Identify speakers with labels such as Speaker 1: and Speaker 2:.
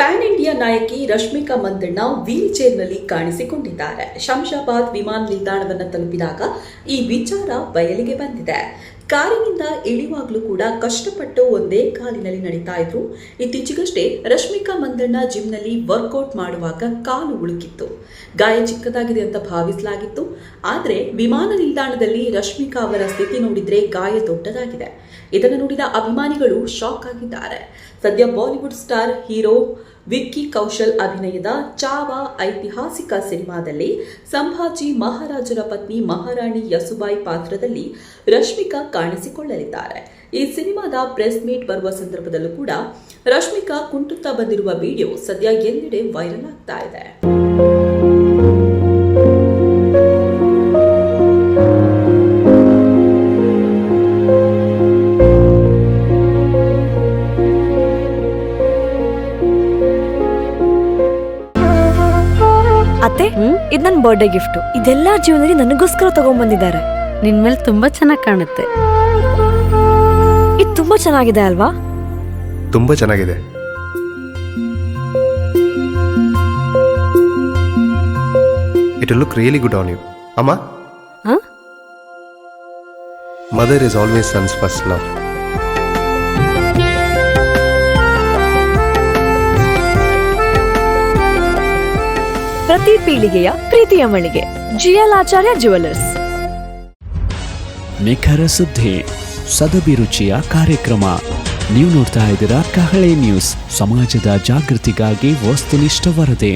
Speaker 1: PAN India ನಾಯಕಿ Rashmika Mandanna wheel ಚೇರ್ನಲ್ಲಿ ಕಾಣಿಸಿಕೊಂಡಿದ್ದಾರೆ. ಶಂಷಾಬಾದ್ ವಿಮಾನ ನಿಲ್ದಾಣವನ್ನು ತಲುಪಿದಾಗ ಈ ವಿಚಾರ ಬಯಲಿಗೆ ಬಂದಿದೆ. ಕಾರಿನಿಂದ ಇಳಿಯುವಾಗಲೂ ಕೂಡ ಕಷ್ಟಪಟ್ಟು ಒಂದೇ ಕಾಲಿನಲ್ಲಿ ನಡೀತಾ ಇದ್ರು. ಇತ್ತೀಚೆಗಷ್ಟೇ ರಶ್ಮಿಕಾ ಮಂದಣ್ಣ ಜಿಮ್ನಲ್ಲಿ ವರ್ಕೌಟ್ ಮಾಡುವಾಗ ಕಾಲು ಉಳುಕಿತ್ತು. ಗಾಯ ಚಿಕ್ಕದಾಗಿದೆ ಅಂತ ಭಾವಿಸಲಾಗಿತ್ತು. ಆದರೆ ವಿಮಾನ ನಿಲ್ದಾಣದಲ್ಲಿ ರಶ್ಮಿಕಾ ಅವರ ಸ್ಥಿತಿ ನೋಡಿದ್ರೆ ಗಾಯ ದೊಡ್ಡದಾಗಿದೆ. ಇದನ್ನು ನೋಡಿದ ಅಭಿಮಾನಿಗಳು ಶಾಕ್ ಆಗಿದ್ದಾರೆ. ಸದ್ಯ Bollywood star hero Vicky Kaushal ಅಭಿನಯದ ಚಾವಾ ಐತಿಹಾಸಿಕ ಸಿನಿಮಾದಲ್ಲಿ ಸಂಭಾಜಿ ಮಹಾರಾಜರ ಪತ್ನಿ ಮಹಾರಾಣಿ ಯಸುಬಾಯಿ ಪಾತ್ರದಲ್ಲಿ ರಶ್ಮಿಕಾ ಕಾಣಿಸಿಕೊಳ್ಳಲಿದ್ದಾರೆ. ಈ ಸಿನಿಮಾದ ಪ್ರೆಸ್ ಮೀಟ್ ಬರುವ ಸಂದರ್ಭದಲ್ಲೂ ಕೂಡ ರಶ್ಮಿಕಾ ಕುಂಟುತ್ತಾ ಬಂದಿರುವ ವಿಡಿಯೋ ಸದ್ಯ ಎಲ್ಲೆಡೆ ವೈರಲ್ ಆಗ್ತಾ ಇದೆ.
Speaker 2: ಅತ್ತೆ, ಇದು ನನ್ನ ಬರ್ಡೇ ಗಿಫ್ಟ್. ಇದೆಲ್ಲ ಜೀವನದಲ್ಲಿ ನನಗೋಸ್ಕರ ತಗೊಂಡ್ಬಂದಿದ್ದಾರೆ.
Speaker 3: ನಿನ್ ಮೇಲೆ ತುಂಬಾ ಚೆನ್ನಾಗಿ ಕಾಣುತ್ತೆ.
Speaker 2: ಇದು ತುಂಬಾ ಚೆನ್ನಾಗಿದೆ ಅಲ್ವಾ?
Speaker 4: ತುಂಬಾ ಚೆನ್ನಾಗಿದೆ. It will look really good on you. Amma?
Speaker 3: Huh?
Speaker 4: Mother is always son's first love.
Speaker 2: ಪ್ರತಿ ಪೀಳಿಗೆಯ ಪ್ರೀತಿಯ ಮಳಿಗೆ ಜಿಎಲ್ ಆಚಾರ್ಯ ಜ್ಯುವೆಲರ್ಸ್.
Speaker 5: ನಿಖರ ಸುದ್ದಿ, ಸದಭಿರುಚಿಯ ಕಾರ್ಯಕ್ರಮ. ನೀವು ನೋಡ್ತಾ ಇದ್ದೀರಾ ಕಹಳೆ ನ್ಯೂಸ್, ಸಮಾಜದ ಜಾಗೃತಿಗಾಗಿ ವಸ್ತುನಿಷ್ಠ ವರದಿ.